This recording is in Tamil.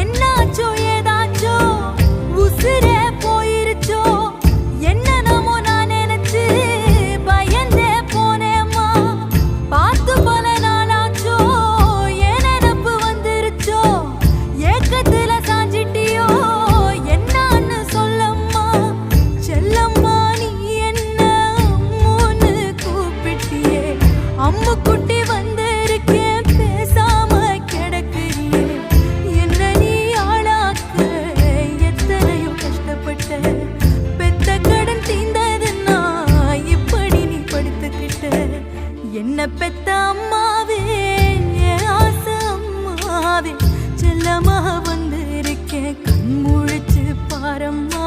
என்னாச்சோ ஏதாச்சோ உசுரே போயிருச்சோ என்னென்னமோ நான் நினைச்சு பயந்தே போனேம்மா. பார்த்து பல நாளாச்சோ என் நினப்பு வந்துருச்சோ ஏக்கத்துல சாஞ்சிட்டியோ என்னான்னு சொல்லம்மா. செல்லம்மா நீ என்ன அம்முன்னு கூப்பிட்டியே அம்மு குட்டி வந்திருக்கேன் பேசாம கிடக்குறியே. என்ன நீ ஆளாக்க எத்தனையோ கஷ்டப்பட்ட பெத்த கடன் தீந்ததுன்னா இப்படி நீ படுத்துக்கிட்ட. என்ன பெத்த அம்மாவே என் ஆசை அம்மாவே செல்லமாக வந்திருக்கேன் கண் முழிச்சு பாரம்மா.